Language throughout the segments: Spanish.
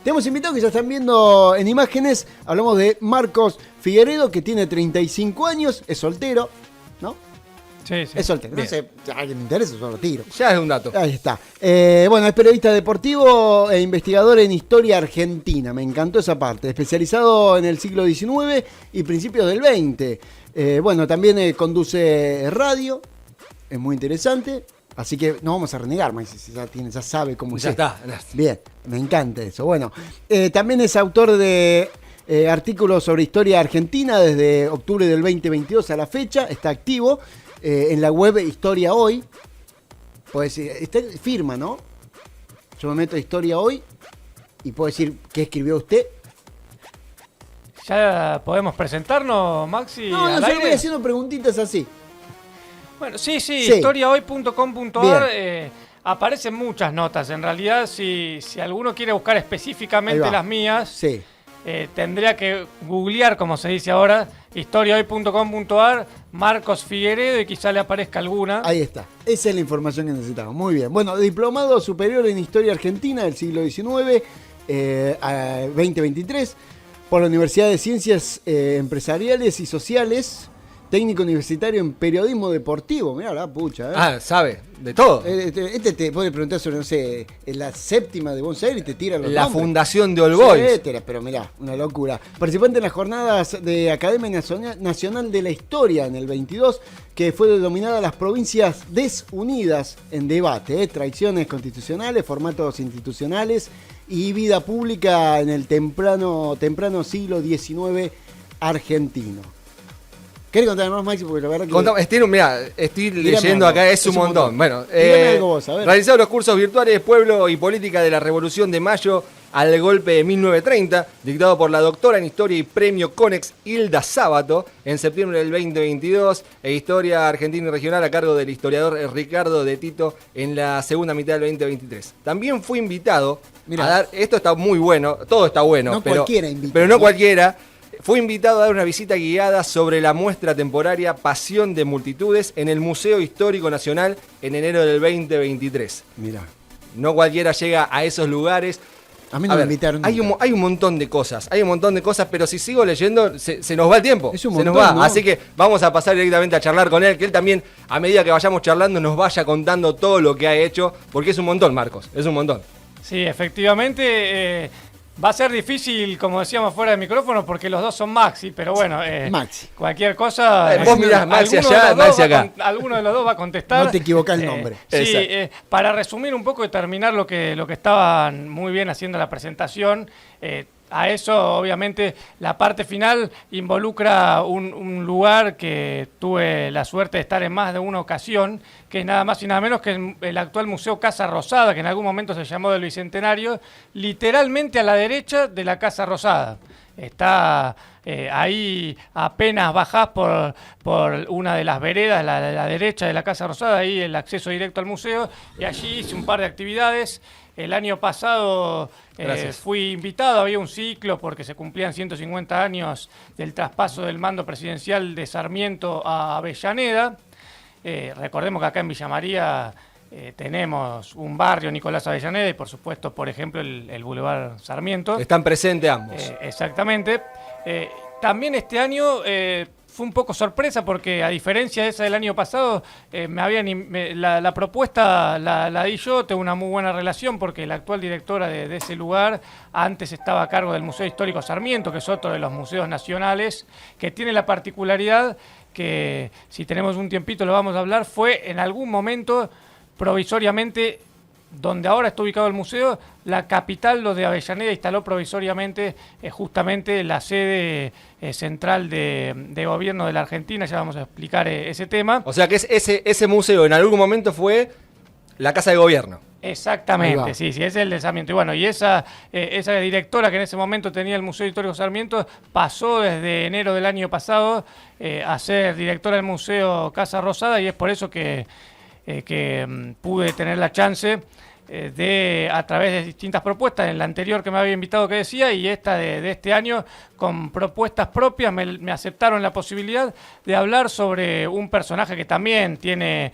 Tenemos invitados que ya están viendo en imágenes. Hablamos de Marcos Figueredo, que tiene 35 años, es soltero, ¿no? Sí, sí. Es soltero. No sé, a alguien le interesa, yo lo tiro. Ya es un dato. Ahí está. Bueno, es periodista deportivo e investigador en historia argentina. Me encantó esa parte. Especializado en el siglo XIX y principios del XX. Bueno, también conduce radio. Es muy interesante. Así que no vamos a renegar, Maxi, si ya sabe cómo es. Ya esto. está. Bien, me encanta eso. Bueno, también es autor de artículos sobre historia argentina desde octubre del 2022 a la fecha. Está activo en la web Historia Hoy. Pues firma, ¿no? Yo me meto a Historia Hoy y puedo decir qué escribió usted. ¿Ya podemos presentarnos, Maxi? No, al yo aire? voy haciendo preguntitas así. Bueno, sí, Sí. historiahoy.com.ar aparecen muchas notas. En realidad, si alguno quiere buscar específicamente las mías, Sí. tendría que googlear, como se dice ahora, historiahoy.com.ar, Marcos Figueredo, y quizá le aparezca alguna. Ahí está. Esa es la información que necesitamos. Muy bien. Bueno, diplomado superior en Historia Argentina del siglo XIX a 2023 por la Universidad de Ciencias Empresariales y Sociales. Técnico universitario en periodismo deportivo. Mirá la pucha. Ah, sabe, de todo. Este te puede preguntar sobre, no sé, la séptima de Buenos Aires y te tira los La nombres. fundación de All Boys. Etcétera, pero mirá, una locura. Participante en las jornadas de Academia Nacional de la Historia en el 22, que fue denominada las provincias desunidas en debate, traiciones constitucionales, formatos institucionales y vida pública en el temprano siglo XIX argentino. ¿Querés contar más, Maxi? Porque la verdad que... Mirá, estoy Dígame leyendo algo, acá, es un montón. Bueno, Dígame algo vos, a ver. realizado los cursos virtuales Pueblo y Política de la Revolución de Mayo al golpe de 1930, dictado por la doctora en Historia y Premio Conex Hilda Sábato en septiembre del 2022, e Historia Argentina y Regional a cargo del historiador Ricardo de Tito en la segunda mitad del 2023. También fui invitado a dar, esto está muy bueno, todo está bueno, No pero cualquiera invita, pero no ¿no? cualquiera. Fue invitado a dar una visita guiada sobre la muestra temporaria Pasión de Multitudes en el Museo Histórico Nacional en enero del 2023. Mirá. No cualquiera llega a esos lugares. A mí no me invitaron Hay nunca. un montón de cosas, pero si sigo leyendo se nos va el tiempo. Es un se nos montón, va, ¿no? Así que vamos a pasar directamente a charlar con él, que él también, a medida que vayamos charlando, nos vaya contando todo lo que ha hecho, porque es un montón, Marcos, es un montón. Sí, efectivamente, va a ser difícil, como decíamos fuera del micrófono, porque los dos son Maxi, pero bueno, Maxi. cualquier cosa... Vos mirás Maxi alguno allá, de los dos Maxi va acá. alguno de los dos va a contestar. No te equivocás el nombre. Sí, Exacto. para resumir un poco y terminar lo que estaban muy bien haciendo la presentación, a eso, obviamente, la parte final involucra un lugar que tuve la suerte de estar en más de una ocasión, que es nada más y nada menos que el actual Museo Casa Rosada, que en algún momento se llamó del Bicentenario, literalmente a la derecha de la Casa Rosada. Está ahí, apenas bajás por una de las veredas, la derecha de la Casa Rosada, ahí el acceso directo al museo, y allí hice un par de actividades. El año pasado fui invitado, había un ciclo porque se cumplían 150 años del traspaso del mando presidencial de Sarmiento a Avellaneda. Recordemos que acá en Villa María tenemos un barrio, Nicolás Avellaneda, y por supuesto, por ejemplo, el Boulevard Sarmiento. Están presentes ambos. Exactamente. También este año fue un poco sorpresa porque, a diferencia de esa del año pasado, la propuesta la di yo. Tengo una muy buena relación porque la actual directora de ese lugar antes estaba a cargo del Museo Histórico Sarmiento, que es otro de los museos nacionales, que tiene la particularidad que, si tenemos un tiempito lo vamos a hablar, fue en algún momento provisoriamente, donde ahora está ubicado el museo, la capital, lo de Avellaneda, instaló provisoriamente justamente la sede central de gobierno de la Argentina. Ya vamos a explicar ese tema. O sea que ese museo en algún momento fue la Casa de Gobierno. Exactamente, sí, ese es el de Sarmiento. Y bueno, y esa directora que en ese momento tenía el Museo Histórico Sarmiento pasó desde enero del año pasado a ser directora del Museo Casa Rosada, y es por eso que pude tener la chance a través de distintas propuestas, en la anterior que me había invitado que decía, y esta de este año con propuestas propias me aceptaron la posibilidad de hablar sobre un personaje que también tiene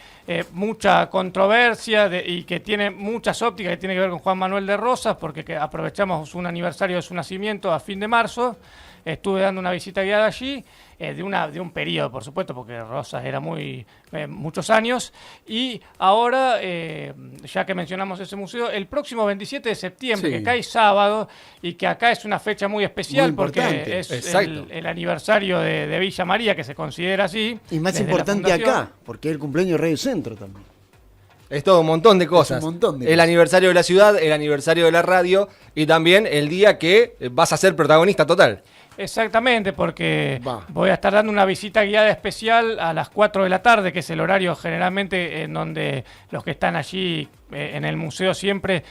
mucha controversia y que tiene muchas ópticas, que tiene que ver con Juan Manuel de Rosas, porque aprovechamos un aniversario de su nacimiento a fin de marzo. Estuve dando una visita guiada allí, de un periodo, por supuesto, porque Rosas era muchos años. Y ahora, ya que mencionamos ese museo, el próximo 27 de septiembre, que cae sábado, y que acá es una fecha muy especial, porque es el aniversario de Villa María, que se considera así. Y más importante acá, porque es el cumpleaños de Radio Centro también. Es todo un montón de cosas. El aniversario de la ciudad, el aniversario de la radio y también el día que vas a ser protagonista total. Exactamente, porque voy a estar dando una visita guiada especial a las 4 de la tarde, que es el horario generalmente en donde los que están allí en el museo siempre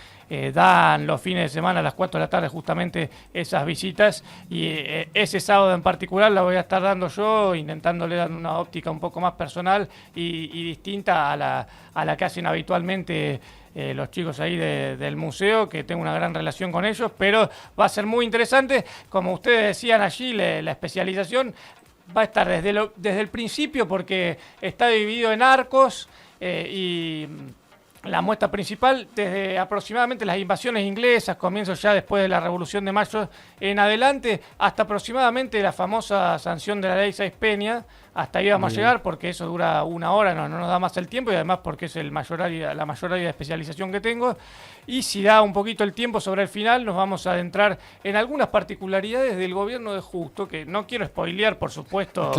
dan los fines de semana a las 4 de la tarde justamente esas visitas, y ese sábado en particular la voy a estar dando yo, intentándole dar una óptica un poco más personal y distinta a la que hacen habitualmente los chicos ahí del museo, que tengo una gran relación con ellos, pero va a ser muy interesante. Como ustedes decían allí, la especialización va a estar desde el principio, porque está dividido en arcos y la muestra principal desde aproximadamente las invasiones inglesas, comienzos ya después de la Revolución de Mayo en adelante, hasta aproximadamente la famosa sanción de la Ley Sáenz Peña. Hasta ahí vamos a llegar, porque eso dura una hora, no nos da más el tiempo, y además porque es la mayor área de especialización que tengo. Y si da un poquito el tiempo sobre el final, nos vamos a adentrar en algunas particularidades del gobierno de Justo, que no quiero spoilear, por supuesto,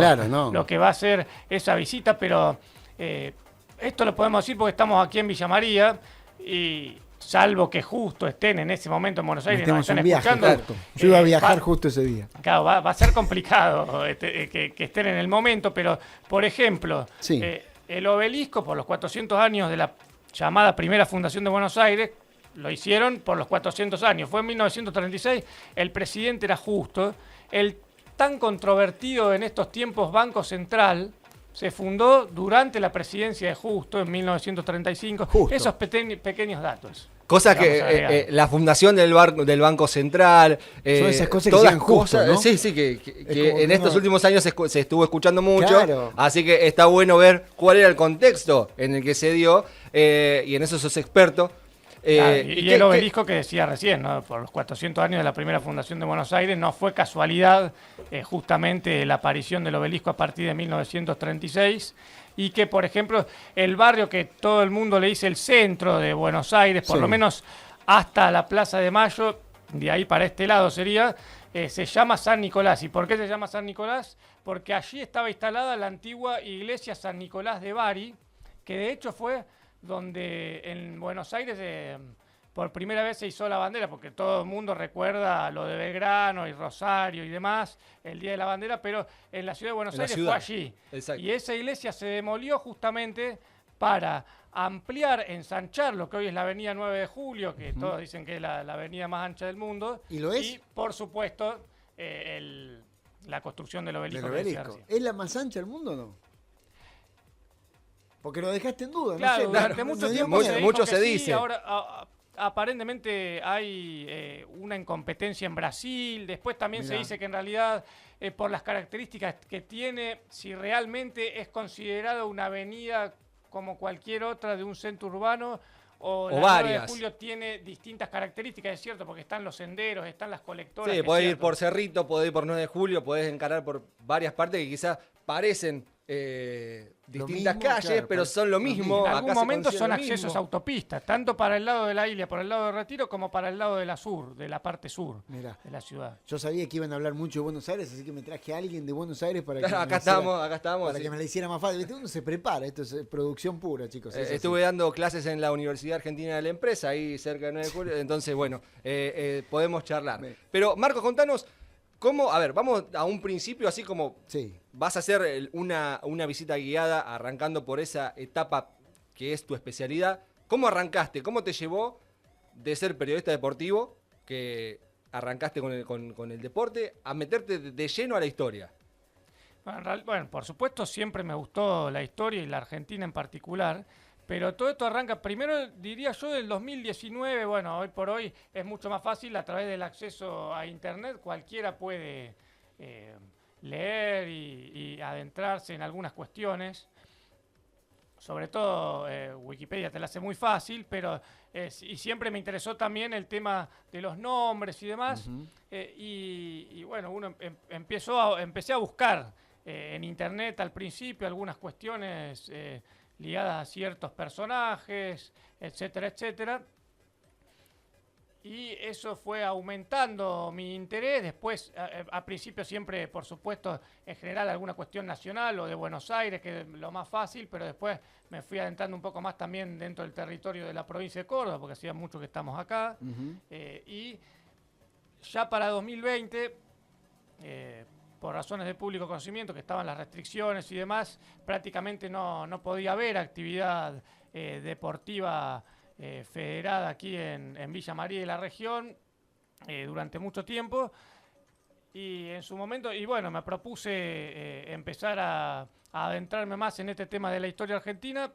lo que va a ser esa visita, pero esto lo podemos decir porque estamos aquí en Villa María, y salvo que justo estén en ese momento en Buenos Aires y nos estén escuchando. Yo iba a viajar justo ese día. Claro, va a ser complicado que estén en el momento, pero, por ejemplo, el obelisco, por los 400 años de la llamada primera fundación de Buenos Aires, lo hicieron por los 400 años. Fue en 1936, el presidente era Justo. El tan controvertido en estos tiempos Banco Central se fundó durante la presidencia de Justo en 1935. Esos pequeños datos. Cosas que la fundación del Banco Central, son esas cosas que sean justas, ¿no? Sí, que en estos últimos años se estuvo escuchando mucho, así que está bueno ver cuál era el contexto en el que se dio, y en eso sos experto. Y el obelisco que decía recién, ¿no? Por los 400 años de la primera fundación de Buenos Aires, no fue casualidad justamente la aparición del obelisco a partir de 1936, y que, por ejemplo, el barrio que todo el mundo le dice el centro de Buenos Aires, por lo menos hasta la Plaza de Mayo, de ahí para este lado sería, se llama San Nicolás. ¿Y por qué se llama San Nicolás? Porque allí estaba instalada la antigua iglesia San Nicolás de Bari, que de hecho fue donde en Buenos Aires por primera vez se izó la bandera, porque todo el mundo recuerda lo de Belgrano y Rosario y demás, el Día de la Bandera, pero en la ciudad de Buenos Aires fue allí. Exacto. Y esa iglesia se demolió justamente para ampliar, ensanchar lo que hoy es la avenida 9 de Julio, que todos dicen que es la avenida más ancha del mundo. ¿Y lo es? Y, por supuesto, la construcción del obelisco. ¿Es la más ancha del mundo o no? Porque lo dejaste en duda. Claro, no sé, durante mucho tiempo mucho se dice. Sí, ahora aparentemente hay una incompetencia en Brasil. Después también se dice que en realidad, por las características que tiene, si realmente es considerada una avenida como cualquier otra de un centro urbano, o la varias. 9 de Julio tiene distintas características, es cierto, porque están los senderos, están las colectoras. Sí, podés ir por Cerrito, podés ir por 9 de Julio, podés encarar por varias partes que quizás parecen distintas calles, pero son lo mismo. En algún momento son accesos a autopistas, tanto para el lado de la Ilia, por el lado de Retiro, como para el lado de la sur, de la parte sur de la ciudad. Yo sabía que iban a hablar mucho de Buenos Aires, así que me traje a alguien de Buenos Aires para que acá estamos. Para que me la hiciera más fácil. Uno se prepara, esto es producción pura, chicos. Estuve dando clases en la Universidad Argentina de la Empresa, ahí cerca de 9 de Julio, entonces bueno, podemos charlar. Pero Marcos, contanos cómo, a ver, vamos a un principio, así como vas a hacer una visita guiada arrancando por esa etapa que es tu especialidad. ¿Cómo arrancaste? ¿Cómo te llevó de ser periodista deportivo, que arrancaste con el deporte, a meterte de lleno a la historia? Bueno, por supuesto siempre me gustó la historia y la Argentina en particular, Pero todo esto arranca, primero diría yo, del 2019. Bueno, hoy por hoy es mucho más fácil a través del acceso a Internet. Cualquiera puede leer y adentrarse en algunas cuestiones. Sobre todo Wikipedia te la hace muy fácil, pero y siempre me interesó también el tema de los nombres y demás. Y bueno, empecé a buscar en Internet al principio algunas cuestiones ligadas a ciertos personajes, etcétera, etcétera. Y eso fue aumentando mi interés. Después, a principio siempre, por supuesto, en general alguna cuestión nacional o de Buenos Aires, que es lo más fácil, pero después me fui adentrando un poco más también dentro del territorio de la provincia de Córdoba, porque hacía mucho que estamos acá. Y ya para 2020, por razones de público conocimiento, que estaban las restricciones y demás, prácticamente no podía haber actividad deportiva federada aquí en Villa María y la región durante mucho tiempo. Y en su momento, y bueno, me propuse empezar a adentrarme más en este tema de la historia argentina.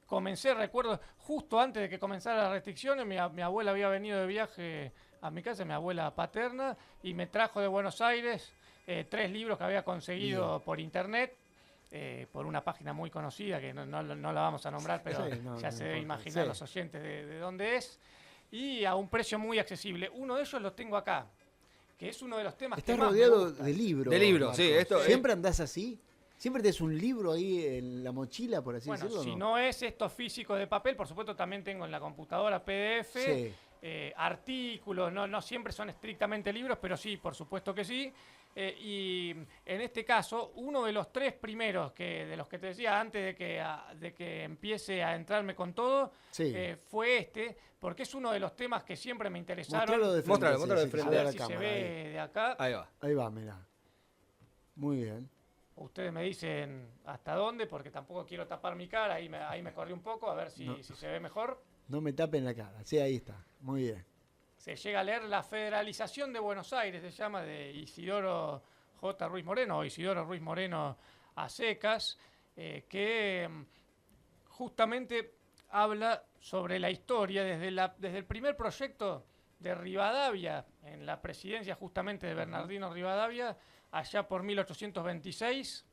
Comencé, recuerdo, justo antes de que comenzaran las restricciones, mi abuela había venido de viaje a mi casa, mi abuela paterna, y me trajo de Buenos Aires 3 libros que había conseguido por internet, por una página muy conocida, que no la vamos a nombrar, pero sí, ya se debe imaginar los oyentes de dónde es, y a un precio muy accesible. Uno de ellos lo tengo acá, que es uno de los temas Estás que más rodeado me gusta. de libros. De libros, Marcos. sí, esto es- ¿Siempre andás así? ¿Siempre tenés un libro ahí en la mochila, por así Bueno, decirlo? si ¿no? no es esto físico de papel, por supuesto también tengo en la computadora PDF, Sí. artículos, no siempre son estrictamente libros, pero sí, por supuesto que sí. Y en este caso, uno de los 3 primeros de los que te decía antes de que empiece a entrarme con todo, Sí. fue este, porque es uno de los temas que siempre me interesaron. Mostralo de frente. Mostralo, sí, mostralo de sí, frente. A que se ver vea si la se cámara, ve de acá. Ahí va. Ahí va, mirá. Muy bien. Ustedes me dicen hasta dónde, porque tampoco quiero tapar mi cara, ahí me corrí un poco, a ver si se ve mejor. No me tapen la cara. Sí, ahí está. Muy bien. Se llega a leer La Federalización de Buenos Aires, se llama, de Isidoro J. Ruiz Moreno, o Isidoro Ruiz Moreno a secas, que justamente habla sobre la historia desde el primer proyecto de Rivadavia, en la presidencia justamente de Bernardino Rivadavia, allá por 1826,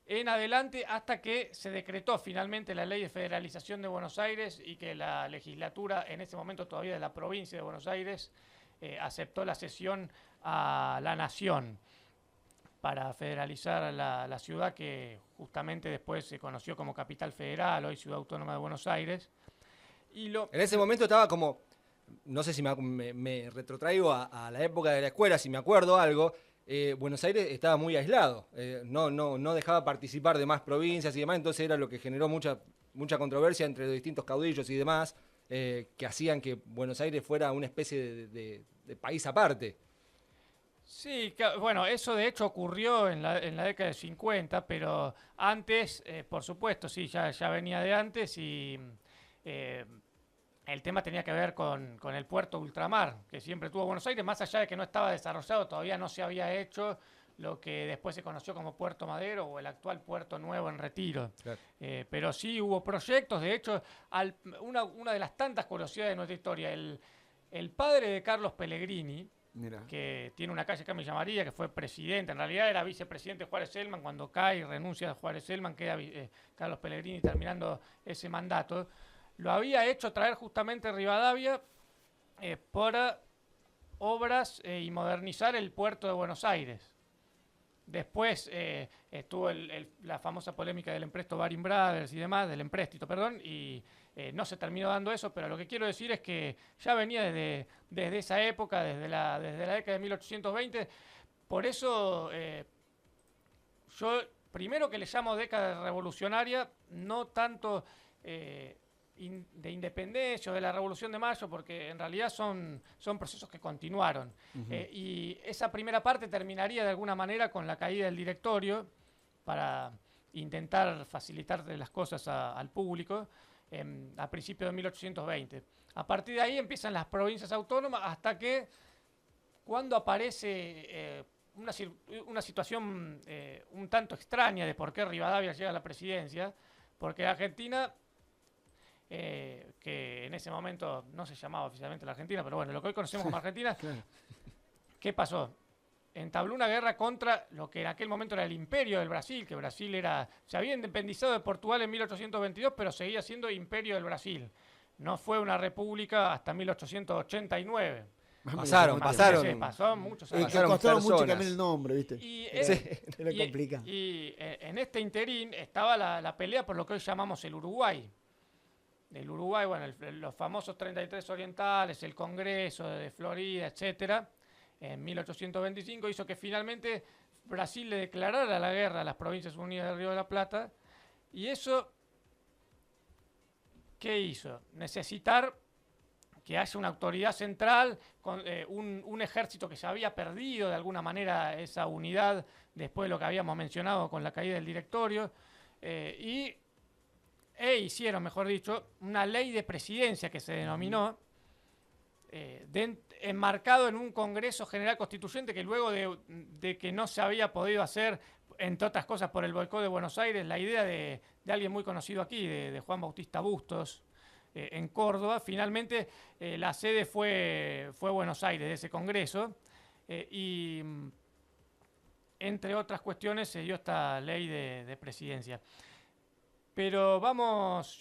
en adelante hasta que se decretó finalmente la ley de federalización de Buenos Aires y que la legislatura, en ese momento todavía de la provincia de Buenos Aires, aceptó la cesión a la nación para federalizar la ciudad que justamente después se conoció como Capital Federal, hoy Ciudad Autónoma de Buenos Aires. En ese momento estaba como, no sé si me retrotraigo a la época de la escuela, si me acuerdo algo. Buenos Aires estaba muy aislado, no dejaba participar de más provincias y demás, entonces era lo que generó mucha controversia entre los distintos caudillos y demás, que hacían que Buenos Aires fuera una especie de país aparte. Sí, bueno, eso de hecho ocurrió en la década de 50, pero antes, por supuesto, sí, ya venía de antes y el tema tenía que ver con el puerto de ultramar, que siempre tuvo Buenos Aires, más allá de que no estaba desarrollado, todavía no se había hecho lo que después se conoció como Puerto Madero o el actual Puerto Nuevo en Retiro. Claro. Pero sí hubo proyectos, de hecho, una de las tantas curiosidades de nuestra historia, el padre de Carlos Pellegrini, Mira. que tiene una calle acá en Villa María, que fue presidente, en realidad era vicepresidente de Juárez Selman, cuando cae y renuncia a Juárez Selman, queda Carlos Pellegrini terminando ese mandato, lo había hecho traer justamente Rivadavia para obras y modernizar el puerto de Buenos Aires. Después estuvo la famosa polémica del empréstito Baring Brothers y demás, del empréstito, perdón, y no se terminó dando eso, pero lo que quiero decir es que ya venía desde esa época, desde la década de 1820. Por eso yo, primero que le llamo década revolucionaria, no tanto de independencia o de la Revolución de Mayo, porque en realidad son procesos que continuaron. Y esa primera parte terminaría de alguna manera con la caída del directorio para intentar facilitarle las cosas al público a principios de 1820. A partir de ahí empiezan las provincias autónomas hasta que cuando aparece una situación un tanto extraña de por qué Rivadavia llega a la presidencia, porque Argentina que en ese momento no se llamaba oficialmente la Argentina, pero bueno, lo que hoy conocemos como Argentina. Claro. ¿Qué pasó? Entabló una guerra contra lo que en aquel momento era el imperio del Brasil, que Brasil se había independizado de Portugal en 1822, pero seguía siendo imperio del Brasil. No fue una república hasta 1889. Pasaron. Pasó muchos Que años. Pasaron costaba mucho personas. cambiar el nombre, ¿viste? Y, Era complicado. y en este interín estaba la pelea por lo que hoy llamamos el Uruguay. El Uruguay, bueno, los famosos 33 orientales, el Congreso de Florida, etcétera, en 1825 hizo que finalmente Brasil le declarara la guerra a las Provincias Unidas del Río de la Plata. Y eso, ¿qué hizo? Necesitar que haya una autoridad central, con un ejército que se había perdido de alguna manera esa unidad después de lo que habíamos mencionado con la caída del directorio, hicieron, mejor dicho, una ley de presidencia que se denominó, enmarcado en un Congreso General Constituyente que luego de que no se había podido hacer, entre otras cosas por el boicot de Buenos Aires, la idea de alguien muy conocido aquí, de Juan Bautista Bustos, en Córdoba, finalmente la sede fue Buenos Aires de ese Congreso, y entre otras cuestiones se dio esta ley de presidencia. Pero vamos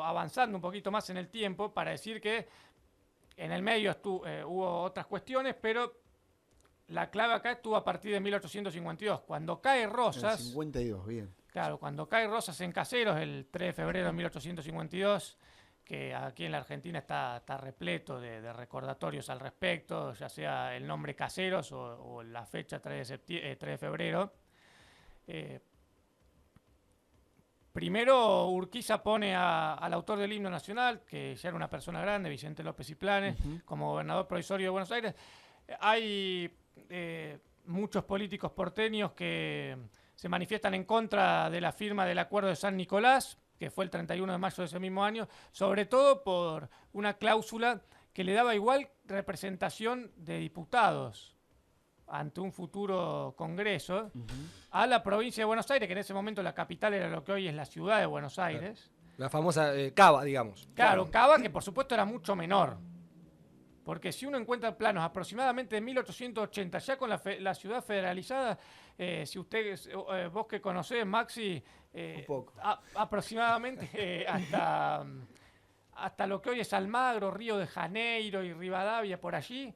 avanzando un poquito más en el tiempo para decir que en el medio hubo otras cuestiones, pero la clave acá estuvo a partir de 1852, cuando cae Rosas. 52, bien. Claro, cuando cae Rosas en Caseros el 3 de febrero de 1852, que aquí en la Argentina está repleto de recordatorios al respecto, ya sea el nombre Caseros o la fecha 3 de febrero. Primero Urquiza pone al autor del himno nacional, que ya era una persona grande, Vicente López y Planes, como gobernador provisorio de Buenos Aires. Hay muchos políticos porteños que se manifiestan en contra de la firma del Acuerdo de San Nicolás, que fue el 31 de mayo de ese mismo año, sobre todo por una cláusula que le daba igual representación de diputados ante un futuro Congreso a la provincia de Buenos Aires, que en ese momento la capital era lo que hoy es la ciudad de Buenos Aires. La famosa Cava, digamos. Claro, Cava, que por supuesto era mucho menor. Porque si uno encuentra planos aproximadamente de 1880, ya con la ciudad federalizada, si vos que conocés, Maxi, Un poco. aproximadamente hasta lo que hoy es Almagro, Río de Janeiro y Rivadavia, por allí,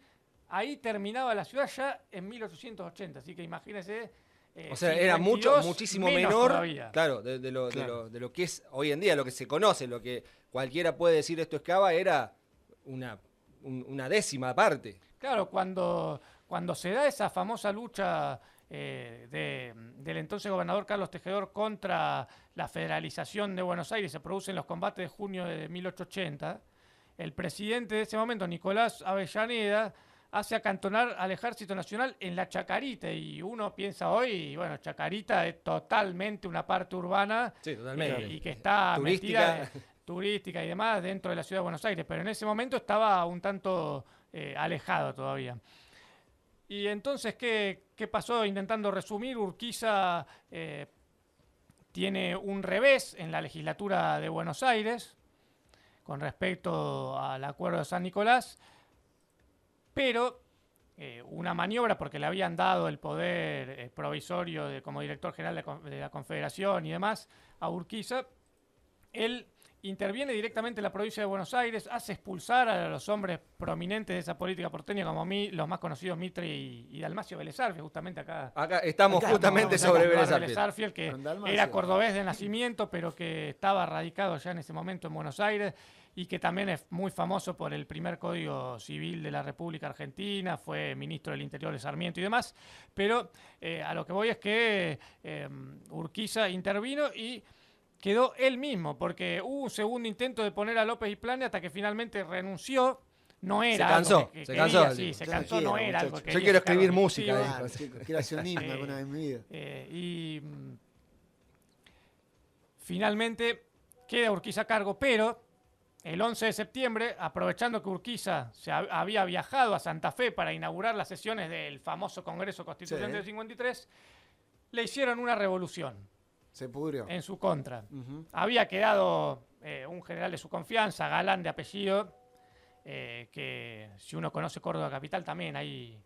ahí terminaba la ciudad ya en 1880. Así que imagínense. O sea, era muchísimo menor, todavía. Claro, de lo que es hoy en día, lo que se conoce, lo que cualquiera puede decir esto es Cava, era una décima parte. Claro, cuando se da esa famosa lucha del entonces gobernador Carlos Tejedor contra la federalización de Buenos Aires, se producen los combates de junio de 1880, el presidente de ese momento, Nicolás Avellaneda, hace acantonar al Ejército Nacional en la Chacarita, y uno piensa hoy, bueno, Chacarita es totalmente una parte urbana, sí, totalmente. Y que está turística. Turística y demás dentro de la ciudad de Buenos Aires, pero en ese momento estaba un tanto alejado todavía. Y entonces, ¿qué pasó? Intentando resumir, Urquiza tiene un revés en la legislatura de Buenos Aires con respecto al Acuerdo de San Nicolás, pero una maniobra, porque le habían dado el poder provisorio como director general de la Confederación y demás a Urquiza. Él interviene directamente en la provincia de Buenos Aires, hace expulsar a los hombres prominentes de esa política porteña, como los más conocidos Mitre y Dalmacio Vélez Arfiel, justamente acá. Acá estamos justamente sobre Vélez Arfiel, que era cordobés de nacimiento, pero que estaba radicado ya en ese momento en Buenos Aires, y que también es muy famoso por el primer Código Civil de la República Argentina, fue ministro del Interior de Sarmiento y demás. Pero a lo que voy es que Urquiza intervino y quedó él mismo, porque hubo un segundo intento de poner a López y Planes hasta que finalmente renunció. No era se cansó, algo que se quería, cansó. Sí, se cansó, no era algo que yo quiero escribir sacarlo. música. Quiero hacer un himno alguna vez en mi vida. Finalmente queda Urquiza a cargo, pero el 11 de septiembre, aprovechando que Urquiza había viajado a Santa Fe para inaugurar las sesiones del famoso Congreso Constituyente del 53, le hicieron una revolución. Se pudrió. en su contra. Había quedado un general de su confianza, Galán de apellido, que si uno conoce Córdoba Capital también hay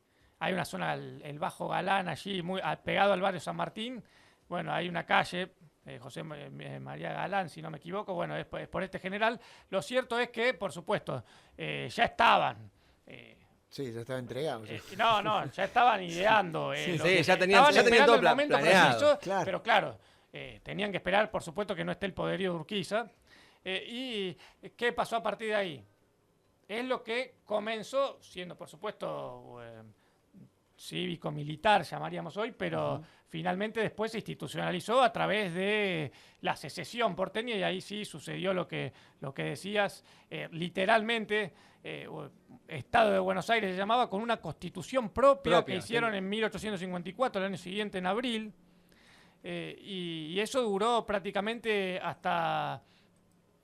una zona, el Bajo Galán, allí muy pegado al barrio San Martín. Bueno, hay una calle, José María Galán, si no me equivoco, bueno, es por este general. Lo cierto es que, por supuesto, ya estaban... Sí, ya estaba entregado. no, ya estaban ideando. Sí, ya tenían todo el momento planeado. preciso, Claro. pero claro, tenían que esperar, por supuesto, que no esté el poderío de Urquiza. ¿Y qué pasó a partir de ahí? Es lo que comenzó siendo, por supuesto, cívico-militar, llamaríamos hoy, pero finalmente después se institucionalizó a través de la secesión porteña y ahí sí sucedió lo que decías, literalmente, Estado de Buenos Aires se llamaba, con una constitución propia que hicieron en 1854, el año siguiente, en abril, y eso duró prácticamente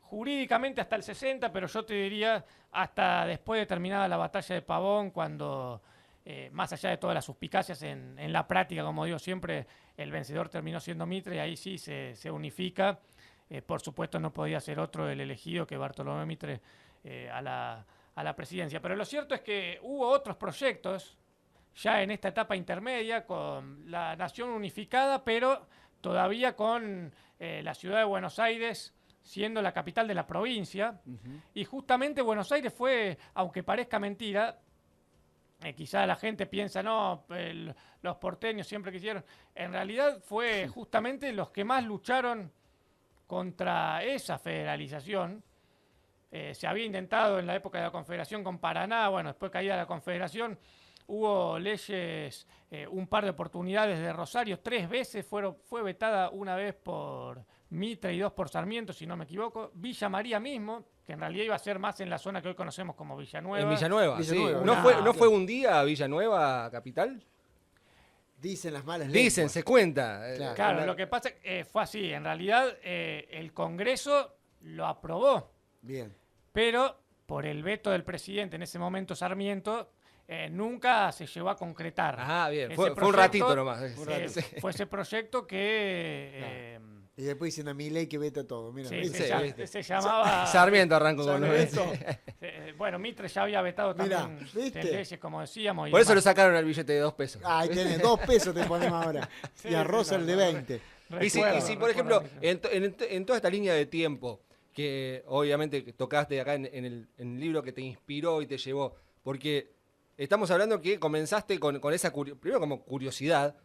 jurídicamente hasta el 60, pero yo te diría hasta después de terminada la batalla de Pavón, cuando... más allá de todas las suspicacias en la práctica, como digo siempre, el vencedor terminó siendo Mitre y ahí sí se unifica. Por supuesto no podía ser otro el elegido que Bartolomé Mitre a la presidencia. Pero lo cierto es que hubo otros proyectos ya en esta etapa intermedia con la nación unificada, pero todavía con la ciudad de Buenos Aires siendo la capital de la provincia. Y justamente Buenos Aires fue, aunque parezca mentira, quizá la gente piensa, no, los porteños siempre quisieron. En realidad fue justamente los que más lucharon contra esa federalización. Se había intentado en la época de la Confederación con Paraná, bueno, después caída la Confederación, hubo leyes, un par de oportunidades de Rosario, 3 veces, fue vetada, una vez por Mitre y 2 por Sarmiento, si no me equivoco. Villa María mismo, que en realidad iba a ser más en la zona que hoy conocemos como Villanueva. En Villanueva, Villanueva, sí. ¿No fue un día Villanueva capital? Dicen las malas Dicen, lenguas. se cuenta. Claro, lo que pasa fue así. En realidad, el Congreso lo aprobó, Bien. pero por el veto del presidente en ese momento, Sarmiento, nunca se llegó a concretar. Ah, bien. Ese Fue un proyecto, ratito nomás. Fue ese proyecto que... Y después dicen a Milei que veta todo. Mira, sí, ¿viste? se llamaba... Sarmiento arrancó con Sarmiento. Bueno, Mitre ya había vetado Mirá, también ¿viste? leyes, como decíamos. Por eso lo sacaron al billete de 2 pesos. Ahí tenés, 2 pesos te ponemos ahora. Sí, y a Rosa sí, el de 20. Y si, por ejemplo, en toda esta línea de tiempo, que obviamente tocaste acá en el libro que te inspiró y te llevó, porque estamos hablando que comenzaste con esa, primero como curiosidad,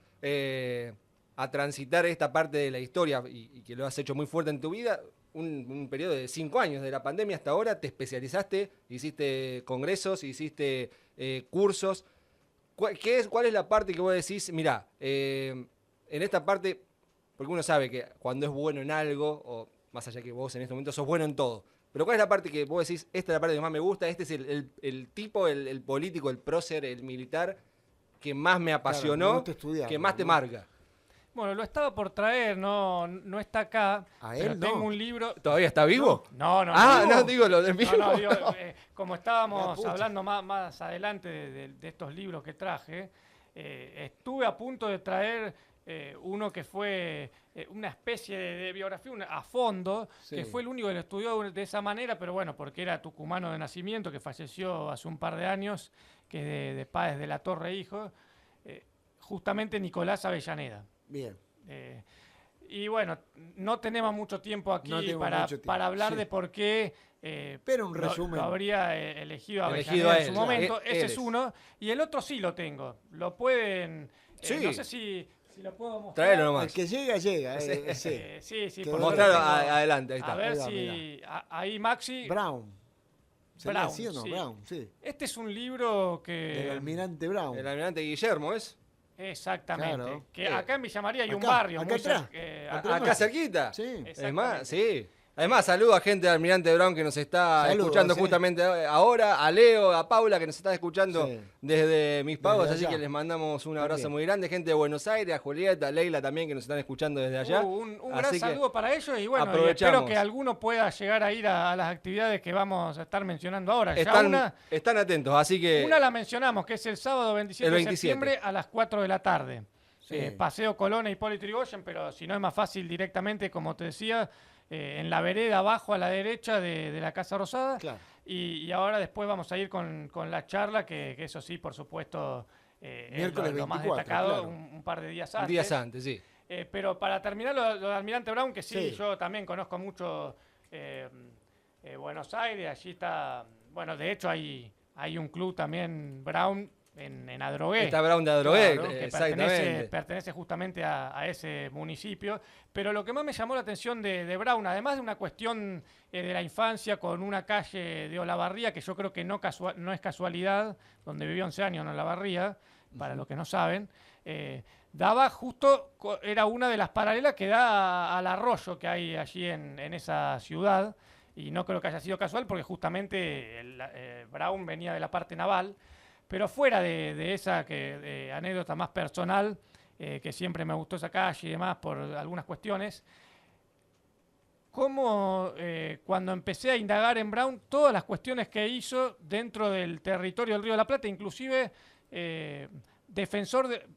a transitar esta parte de la historia y que lo has hecho muy fuerte en tu vida, un periodo de 5 años, de la pandemia hasta ahora, te especializaste, hiciste congresos, hiciste cursos. ¿Cuál es la parte que vos decís, mirá, en esta parte, porque uno sabe que cuando es bueno en algo, o más allá que vos en este momento sos bueno en todo, pero ¿cuál es la parte que vos decís, esta es la parte que más me gusta, este es el tipo, el político, el prócer, el militar, que más me apasionó, me gusta estudiar, que más te ¿no? marca? Bueno, lo estaba por traer, no está acá. ¿A pero él? tengo No. un libro... ¿Todavía está vivo? No. No, digo lo del vivo. No, digo, como La estábamos pucha. hablando más adelante de estos libros que traje, estuve a punto de traer uno que fue una especie de biografía a fondo, Sí. que fue el único que lo estudió de esa manera, pero bueno, porque era tucumano de nacimiento, que falleció hace un par de años, que es de Páez de la Torre hijo, justamente Nicolás Avellaneda. Bien. Y bueno, no tenemos mucho tiempo aquí No tenemos para, mucho tiempo, para hablar sí. de por qué Pero un resumen. lo habría elegido a Elegido Avellaneda a en su él, momento. él Ese es. es uno. Y el otro sí lo tengo. Lo pueden... Sí. No sé si lo puedo mostrar. Tráelo El nomás. que llega. Sí. Sí. Sí, Que por Mostralo suerte tengo- adelante, ahí está. A ver Ahí va, si... ahí Maxi... Brown. ¿Sería Brown, así o no? sí. Brown, sí. Este es un libro Del que... almirante Brown. El almirante Guillermo, ¿es? Exactamente. Claro. Que acá en Villa María hay un Acá, barrio. acá muy atrás. Acá cerquita. Sí. Es más, Exactamente. sí. Además, saludo a gente de Almirante Brown que nos está Saludos, escuchando sí. justamente ahora, a Leo, a Paula que nos está escuchando Sí. desde Mis Pagos, Desde así allá. que les mandamos un abrazo También. muy grande, gente de Buenos Aires, a Julieta, a Leila también que nos están escuchando desde allá. Un gran Así que saludo para ellos y bueno, y aprovechamos. espero que alguno pueda llegar a ir a las actividades que vamos a estar mencionando ahora. Ya están atentos, así que una la mencionamos, que es el sábado 27 El de 27. septiembre a las 4 de la tarde. Sí. Paseo Colón e Hipólito Yrigoyen, pero si no es más fácil directamente, como te decía, en la vereda abajo a la derecha de la Casa Rosada. Claro. Y ahora después vamos a ir con la charla, que eso sí, por supuesto, es Miércoles lo más 24, destacado, claro. un par de días antes. Días antes, sí. Pero para terminar lo de Almirante Brown, que sí, Sí. yo también conozco mucho Buenos Aires, allí está, bueno, de hecho hay un club también Brown en Adrogué. Está Brown de Adrogué, Claro, Que exactamente. pertenece justamente a ese municipio. Pero lo que más me llamó la atención de Brown, además de una cuestión de la infancia con una calle de Olavarría, que yo creo que no es casualidad, donde vivió 11 años en Olavarría, para los que no saben, daba justo, era una de las paralelas que da al arroyo que hay allí en esa ciudad. Y no creo que haya sido casual porque justamente Brown venía de la parte naval. Pero fuera de esa anécdota más personal, que siempre me gustó esa calle y demás por algunas cuestiones, cómo cuando empecé a indagar en Brown, todas las cuestiones que hizo dentro del territorio del Río de la Plata, inclusive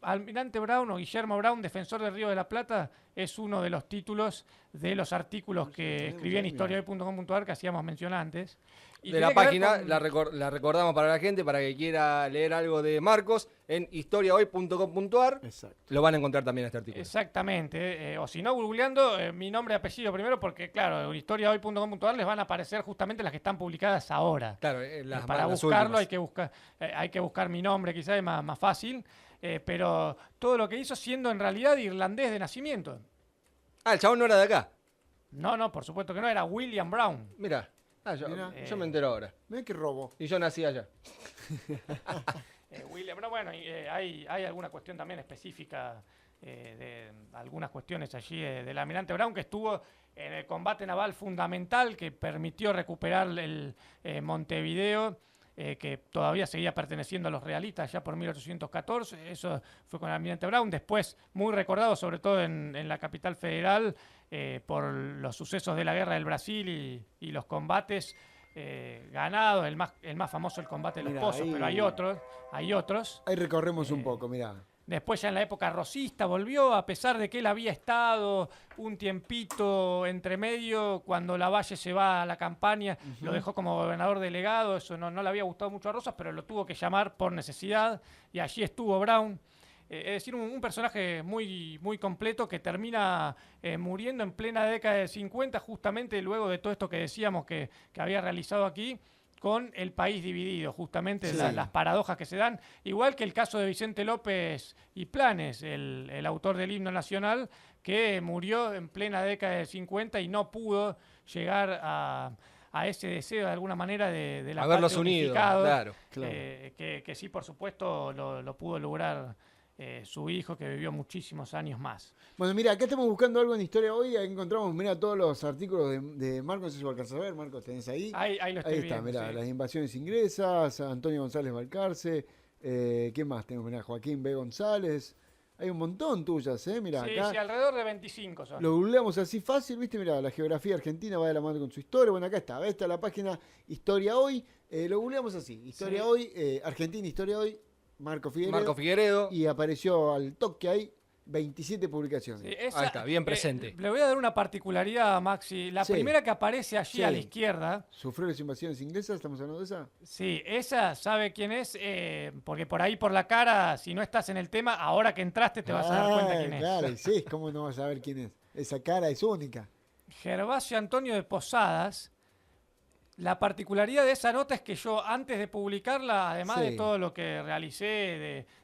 Almirante Brown o Guillermo Brown, defensor del Río de la Plata, es uno de los títulos de los artículos que escribí en historiahoy.com.ar que hacíamos mención antes. Y De la tiene que ver página, con- la recordamos para la gente, para que quiera leer algo de Marcos, en historiahoy.com.ar. Exacto. Lo van a encontrar también este artículo. Exactamente, o si no, googleando mi nombre y apellido primero, porque claro, en historiahoy.com.ar les van a aparecer justamente las que están publicadas ahora. Claro, Para las buscarlo últimas. hay que buscar mi nombre, quizás es más fácil, pero todo lo que hizo siendo en realidad irlandés de nacimiento. Ah, el chabón no era de acá. No, por supuesto que no, era William Brown. Mira. Mirá. Yo me entero ahora. Mirá qué robo. Y yo nací allá. William Brown, bueno, y, hay alguna cuestión también específica de algunas cuestiones allí del Almirante Brown, que estuvo en el combate naval fundamental que permitió recuperar el Montevideo, que todavía seguía perteneciendo a los realistas ya por 1814. Eso fue con el Almirante Brown. Después, muy recordado, sobre todo en la capital federal, por los sucesos de la Guerra del Brasil y los combates ganados. El más famoso, el combate de los Mirá, pozos, ahí- pero hay otros. Ahí recorremos un poco, mirá. Después ya en la época rosista volvió, a pesar de que él había estado un tiempito entre medio, cuando Lavalle se va a la campaña, lo dejó como gobernador delegado, eso no le había gustado mucho a Rosas, pero lo tuvo que llamar por necesidad, y allí estuvo Brown. Es decir, un personaje muy, muy completo que termina muriendo en plena década de 50, justamente luego de todo esto que decíamos que había realizado aquí, con el país dividido, justamente Sí. las paradojas que se dan, igual que el caso de Vicente López y Planes, el autor del himno nacional, que murió en plena década del 50 y no pudo llegar a ese deseo de alguna manera de la Haberlos patria unido, unificado, claro. Claro. que sí, por supuesto, lo pudo lograr su hijo, que vivió muchísimos años más. Bueno, mira, acá estamos buscando algo en Historia Hoy. Ahí encontramos, mira, todos los artículos de Marcos. No sé si lo alcanzas a ver, Marcos, tenés ahí. Ahí lo estoy Ahí está, viendo, mira, sí. las invasiones ingresas, Antonio González Balcarce. ¿Quién más tenemos? Mirá, Joaquín B. González. Hay un montón tuyas, Mira, Sí, acá. sí, alrededor de 25 son. Lo googleamos así fácil, ¿viste? Mira, la geografía argentina va de la mano con su historia. Bueno, acá está. Esta es la página Historia Hoy. Lo googleamos así. Historia Sí. Hoy, Argentina Historia Hoy, Marco Figueredo. Marco Figueredo. Y apareció al toque ahí 27 publicaciones. Sí, Ahí está, bien presente. Le voy a dar una particularidad a Maxi. La Sí. primera que aparece allí Sí. a la izquierda, ¿Sufrió las invasiones inglesas? ¿Estamos hablando de esa? sí, esa sabe quién es, porque por ahí por la cara, si no estás en el tema, ahora que entraste te vas a dar cuenta quién Claro, es. sí, ¿cómo no vas a saber quién es? Esa cara es única. Gervasio Antonio de Posadas. La particularidad de esa nota es que yo, antes de publicarla, además Sí. de todo lo que realicé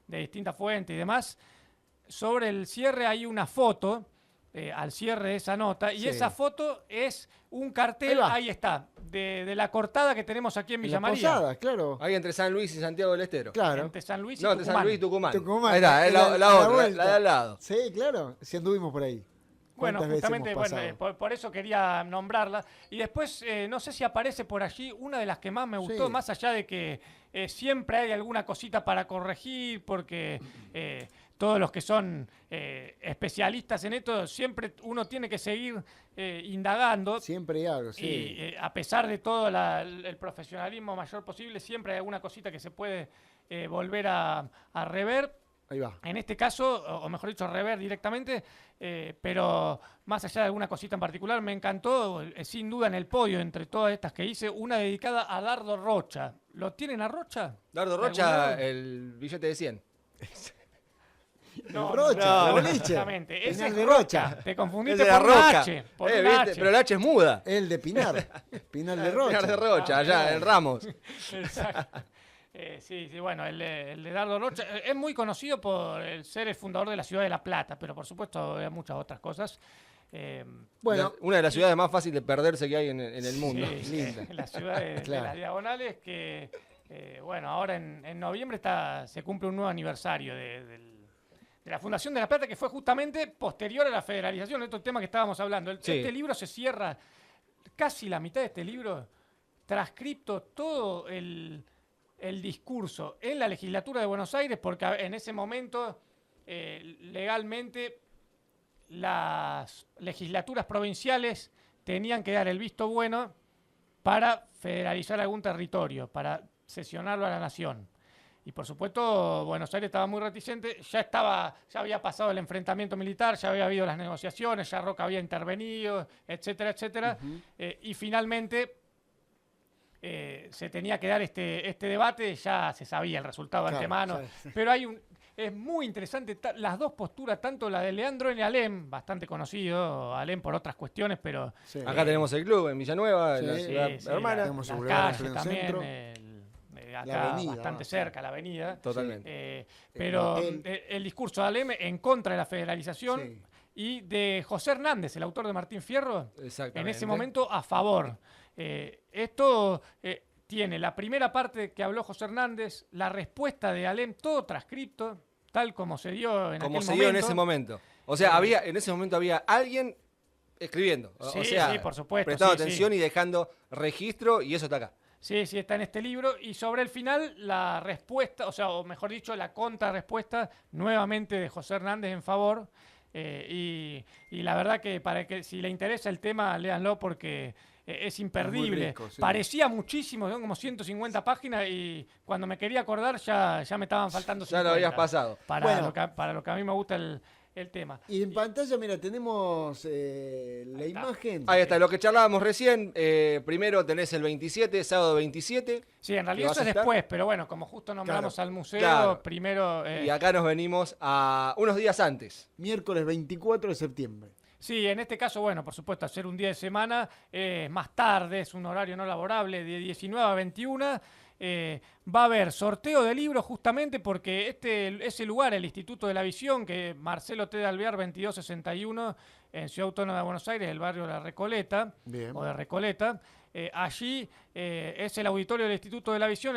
de distintas fuentes y demás, sobre el cierre hay una foto, al cierre de esa nota, y Sí. esa foto es un cartel, Ahí va. ahí está, de la cortada que tenemos aquí en En Villa la María. Posada, claro. Ahí entre San Luis y Santiago del Estero. Claro. Entre San Luis y No, entre San Tucumán. Luis y Tucumán. Tucumán, Ahí está, es la, la otra, vuelta. la de al lado. Sí, claro. Si anduvimos por ahí. Bueno, ¿Cuántas veces justamente, hemos bueno, pasado? por eso quería nombrarla. Y después, no sé si aparece por allí, una de las que más me gustó, Sí. más allá de que siempre hay alguna cosita para corregir, porque todos los que son especialistas en esto, siempre uno tiene que seguir indagando. Siempre hay algo, sí. Y a pesar de todo el profesionalismo mayor posible, siempre hay alguna cosita que se puede volver a rever. Ahí va. En este caso, o mejor dicho, rever directamente, pero más allá de alguna cosita en particular, me encantó, sin duda, en el podio, entre todas estas que hice, una dedicada a Dardo Rocha. ¿Lo tienen a Rocha? Dardo ¿De algún Rocha, lado? el billete de 100. Rocha, el boliche. exactamente. Ese Pinal es de Rocha. Te Es confundiste de la por un Roca. H. Por un ¿Viste? H. Pero el H es muda. El de Pinar. Pinal de Rocha. Pinar de Rocha, allá, en Ramos. Exacto. Sí, bueno, el de Dardo Rocha es muy conocido por ser el fundador de la ciudad de La Plata, pero por supuesto hay muchas otras cosas. Bueno, Una de las ciudades más fáciles de perderse que hay en el mundo. Sí, la ciudad de Claro. las Diagonales, que bueno, ahora en noviembre se cumple un nuevo aniversario de la Fundación de La Plata, que fue justamente posterior a la federalización, estos temas que estábamos hablando. Sí. Este libro se cierra, casi la mitad de este libro, transcripto todo el discurso en la legislatura de Buenos Aires, porque en ese momento legalmente las legislaturas provinciales tenían que dar el visto bueno para federalizar algún territorio, para sesionarlo a la nación. Y por supuesto, Buenos Aires estaba muy reticente, ya había pasado el enfrentamiento militar, ya había habido las negociaciones, ya Roca había intervenido, etcétera, etcétera. Y finalmente se tenía que dar este debate, ya se sabía el resultado de Claro, antemano, ya. pero es muy interesante las dos posturas, tanto la de Leandro N. Alem, bastante conocido, Alem por otras cuestiones, pero sí. Acá tenemos el club en Villanueva, en la Sí, ciudad sí, hermana. Tenemos la seguridad en calle pleno también, centro. acá La avenida, bastante ¿no? cerca, la avenida. Totalmente. Pero El el discurso de Alem en contra de la federalización Sí. y de José Hernández, el autor de Martín Fierro, Exactamente. en ese momento a favor. Esto tiene la primera parte que habló José Hernández, la respuesta de Alem, todo transcripto, tal como se dio en Como aquel se momento. dio en ese momento. O sea, en ese momento había alguien escribiendo. Sí, o sea, sí, por supuesto, prestando sí, atención sí. y dejando registro, y eso está acá. Sí, está en este libro. Y sobre el final, la respuesta, o mejor dicho, la contrarrespuesta nuevamente de José Hernández en favor. Y la verdad que para que si le interesa el tema, léanlo porque es imperdible. Muy rico, sí. Parecía muchísimo, son como 150 páginas y cuando me quería acordar ya me estaban faltando Ya lo 50 habías pasado. Para, Bueno. para lo que a mí me gusta el tema. Y en pantalla, mira, tenemos la imagen. Ahí está, lo que charlábamos recién. Primero tenés el 27, sábado 27. Sí, en ¿Que realidad vas eso a es estar? después, pero bueno, como justo nombramos Claro, al museo, claro. primero... Y acá nos venimos a unos días antes. Miércoles 24 de septiembre. Sí, en este caso, bueno, por supuesto, hacer un día de semana, más tarde, es un horario no laborable, de 19 a 21. Va a haber sorteo de libros justamente porque ese lugar, el Instituto de la Visión, que Marcelo T. de Alvear 2261, en Ciudad Autónoma de Buenos Aires, el barrio de La Recoleta, Bien. o de Recoleta, allí es el auditorio del Instituto de la Visión,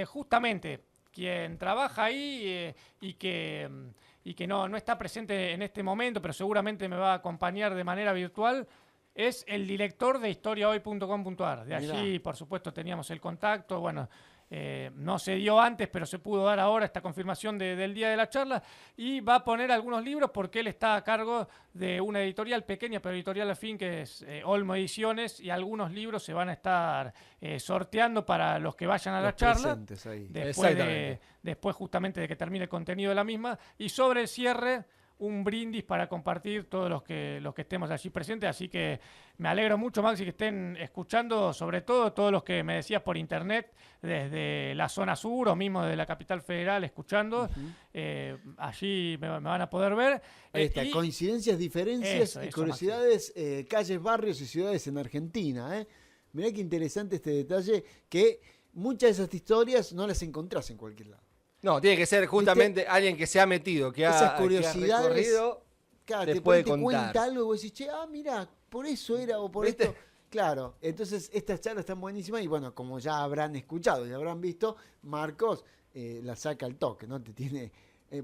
justamente quien trabaja ahí y que no está presente en este momento, pero seguramente me va a acompañar de manera virtual, es el director de historiahoy.com.ar. De allí, Mirá. por supuesto, teníamos el contacto. Bueno, no se dio antes, pero se pudo dar ahora esta confirmación del día de la charla. Y va a poner algunos libros porque él está a cargo de una editorial pequeña, pero editorial al fin, que es Olmo Ediciones. Y algunos libros se van a estar sorteando para los que vayan a la Los charla. presentes ahí. Exactamente. Después justamente de que termine el contenido de la misma. Y sobre el cierre, un brindis para compartir todos los que estemos allí presentes. Así que me alegro mucho, Maxi, que estén escuchando, sobre todo todos los que me decías por internet, desde la zona sur o mismo de la capital federal, escuchando. Allí me van a poder ver. Ahí está, Y- coincidencias, diferencias Eso, y curiosidades, calles, barrios y ciudades en Argentina. Mirá qué interesante este detalle, que muchas de esas historias no las encontrás en cualquier lado. No, tiene que ser justamente alguien que se ha metido, que Esas ha curiosidades, recorrido. Claro, te te puede te contar. cuenta algo y vos decís, che, mira, por eso era o por ¿Viste? esto. Claro, entonces estas charlas están buenísimas y bueno, como ya habrán escuchado y habrán visto, Marcos la saca al toque, ¿no? Te tiene,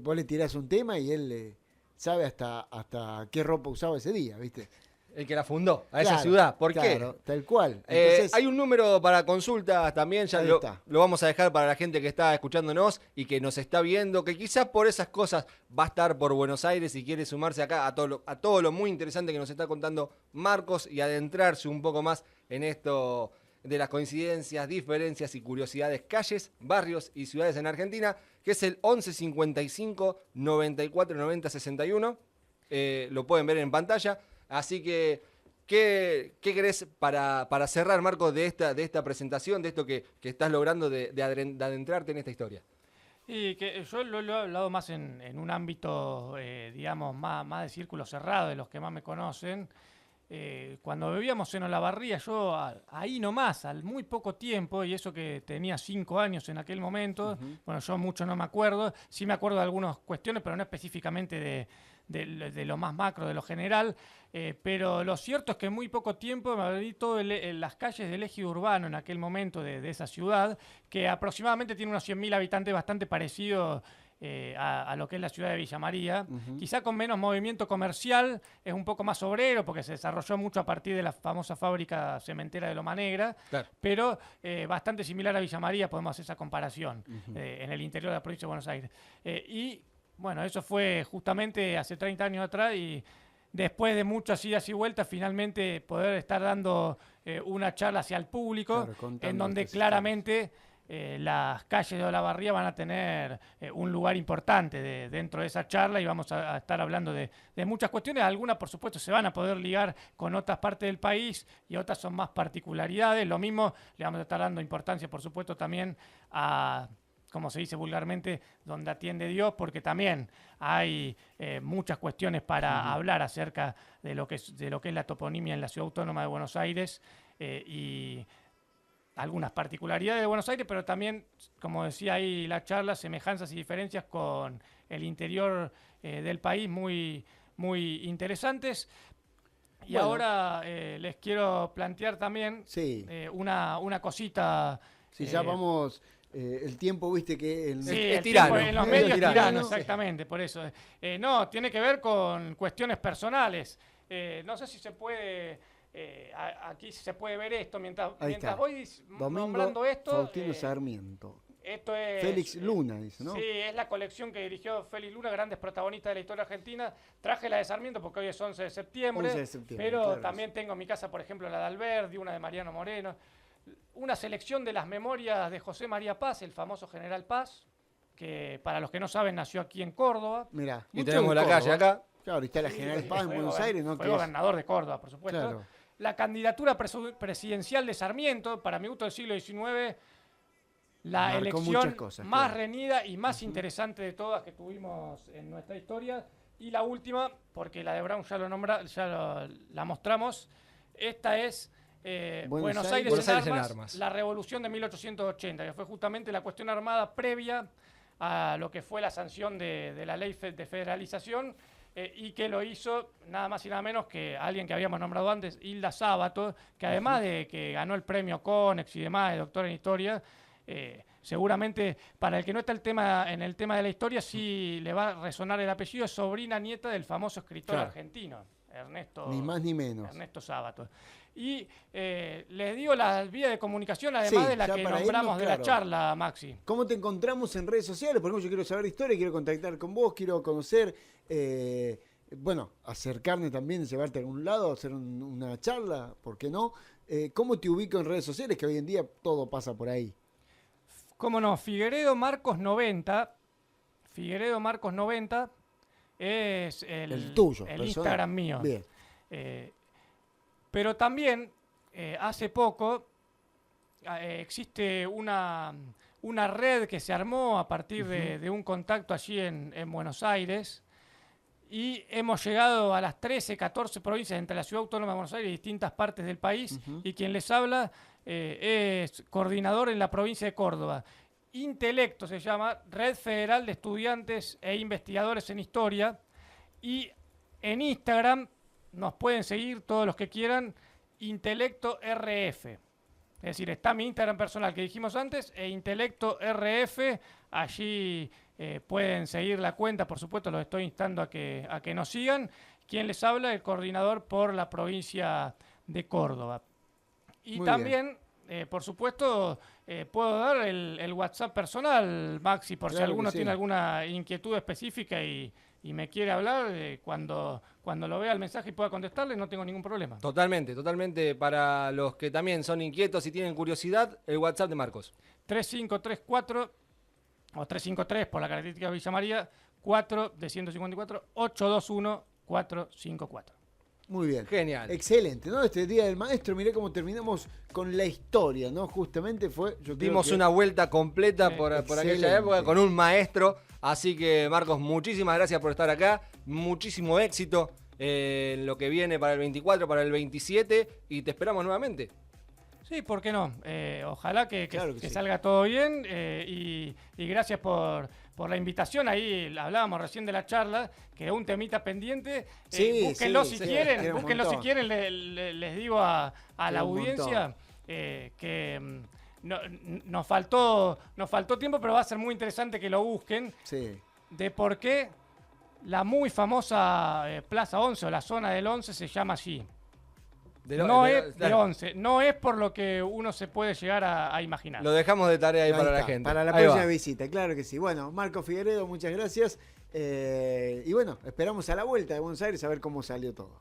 vos le tirás un tema y él sabe hasta qué ropa usaba ese día, ¿viste? El que la fundó, a esa Claro, ciudad. ¿Por claro, qué? tal cual. Entonces, Hay un número para consultas también, ya Ahí lo está. vamos a dejar para la gente que está escuchándonos y que nos está viendo, que quizás por esas cosas va a estar por Buenos Aires y quiere sumarse acá a todo lo muy interesante que nos está contando Marcos y adentrarse un poco más en esto de las coincidencias, diferencias y curiosidades, calles, barrios y ciudades en Argentina, que es el 11 55 94 90 61. Lo pueden ver en pantalla. Así que, ¿qué querés para cerrar, Marcos, de esta presentación, de esto que estás logrando de adentrarte en esta historia? Y que yo lo he hablado más en un ámbito, digamos, más de círculo cerrado, de los que más me conocen. Cuando bebíamos en Olavarría, yo ahí nomás, al muy poco tiempo, y eso que tenía 5 años en aquel momento, bueno, yo mucho no me acuerdo, sí me acuerdo de algunas cuestiones, pero no específicamente de lo más macro, de lo general, pero lo cierto es que en muy poco tiempo me vi todas las calles del eje urbano en aquel momento de esa ciudad, que aproximadamente tiene unos 100.000 habitantes, bastante parecido a lo que es la ciudad de Villa María, quizá con menos movimiento comercial, es un poco más obrero porque se desarrolló mucho a partir de la famosa fábrica cementera de Loma Negra, Claro. pero bastante similar a Villa María, podemos hacer esa comparación en el interior de la provincia de Buenos Aires. Y bueno, eso fue justamente hace 30 años atrás y después de muchas idas y vueltas, finalmente poder estar dando una charla hacia el público, Claro, contando en donde estas claramente las calles de Olavarría van a tener un lugar importante dentro de esa charla y vamos a estar hablando de muchas cuestiones. Algunas, por supuesto, se van a poder ligar con otras partes del país y otras son más particularidades. Lo mismo, le vamos a estar dando importancia, por supuesto, también a, como se dice vulgarmente, donde atiende Dios, porque también hay muchas cuestiones para hablar acerca de lo que es la toponimia en la Ciudad Autónoma de Buenos Aires y algunas particularidades de Buenos Aires, pero también, como decía ahí la charla, semejanzas y diferencias con el interior del país muy, muy interesantes. Y Bueno. ahora les quiero plantear también Sí. una cosita. Si ya vamos, el tiempo, viste que... Sí, Es el tirano. tiempo en los Es medios tirano. tirano, exactamente, por eso. No, tiene que ver con cuestiones personales. No sé si se puede... aquí se puede ver esto mientras está. voy Domingo nombrando esto. Faustino Sarmiento. Esto es Félix Luna, dice, ¿no? Sí, es la colección que dirigió Félix Luna, grandes protagonistas de la historia argentina. Traje la de Sarmiento porque hoy es 11 de septiembre. 11 de septiembre, pero claro. también tengo en mi casa, por ejemplo, la de Alberdi, una de Mariano Moreno. Una selección de las memorias de José María Paz, el famoso General Paz, que para los que no saben nació aquí en Córdoba. Mirá. Y mucho tenemos en la Córdoba. calle acá. Claro, y está la General Paz en Fue Buenos Aires, ¿no? Fue Que es- gobernador de Córdoba, por supuesto. Claro. La candidatura presidencial de Sarmiento, para mi gusto del siglo XIX, la Marcó muchas elección cosas, más claro. reñida y más interesante de todas que tuvimos en nuestra historia. Y la última, porque la de Brown la mostramos, esta es Buenos Aires en armas, la revolución de 1880, que fue justamente la cuestión armada previa a lo que fue la sanción de la ley de federalización, y que lo hizo nada más y nada menos que alguien que habíamos nombrado antes, Hilda Sábato, que además de que ganó el premio Conex y demás, de doctora en historia, seguramente para el que no está en el tema de la historia sí le va a resonar el apellido, es sobrina nieta del famoso escritor Claro. argentino, Ernesto. Ni más ni menos. Ernesto Sábato. Y les digo la vía de comunicación, además Sí, de la ya que para nombramos irnos, de claro. la charla, Maxi. ¿Cómo te encontramos en redes sociales? Por ejemplo, yo quiero saber historia, quiero contactar con vos, quiero conocer, bueno, acercarme también, llevarte a algún lado, hacer una charla, ¿por qué no? ¿Cómo te ubico en redes sociales? Que hoy en día todo pasa por ahí. Cómo no, Figueredo Marcos 90. Figueredo Marcos 90 es El tuyo, el personal. Instagram mío. Bien. Pero también, hace poco, existe una red que se armó a partir de un contacto allí en Buenos Aires, y hemos llegado a las 13, 14 provincias entre la Ciudad Autónoma de Buenos Aires y distintas partes del país, y quien les habla es coordinador en la provincia de Córdoba. Intelecto se llama, Red Federal de Estudiantes e Investigadores en Historia, y en Instagram nos pueden seguir todos los que quieran, Intelecto RF. Es decir, está mi Instagram personal que dijimos antes, e Intelecto RF. Allí pueden seguir la cuenta, por supuesto, los estoy instando a que nos sigan. Quien les habla, el coordinador por la provincia de Córdoba. Y Muy también por supuesto, puedo dar el WhatsApp personal, Maxi, por si Claro que alguno sí. tiene alguna inquietud específica y me quiere hablar, cuando lo vea el mensaje y pueda contestarle, no tengo ningún problema. Totalmente. Para los que también son inquietos y tienen curiosidad, el WhatsApp de Marcos. 3534 o 353 por la característica de Villa María, 4 de 154, 821 454. Muy bien. Genial. Excelente, ¿no? Este Día del Maestro, miré cómo terminamos con la historia, ¿no? Justamente fue... Yo creo Dimos que- una vuelta completa por Excelente. aquella época con un maestro. Así que, Marcos, muchísimas gracias por estar acá. Muchísimo éxito en lo que viene para el 24, para el 27. Y te esperamos nuevamente. Sí, ¿por qué no? Ojalá que Claro que sí. salga todo bien y gracias por la invitación. Ahí hablábamos recién de la charla, quedó un temita pendiente. Sí, búsquenlo sí, si sí, quieren, queda un búsquenlo si montón. quieren. Les digo a la Queda un audiencia que nos faltó tiempo, pero va a ser muy interesante que lo busquen. Sí. De por qué la muy famosa Plaza 11 o la zona del 11 se llama así. No es de 11, no es por lo que uno se puede llegar a imaginar. Lo dejamos de tarea ahí Ahí para la está, gente. para la Ahí próxima va. visita, claro que sí. Bueno, Marco Figueredo, muchas gracias. Y bueno, esperamos a la vuelta de Buenos Aires a ver cómo salió todo.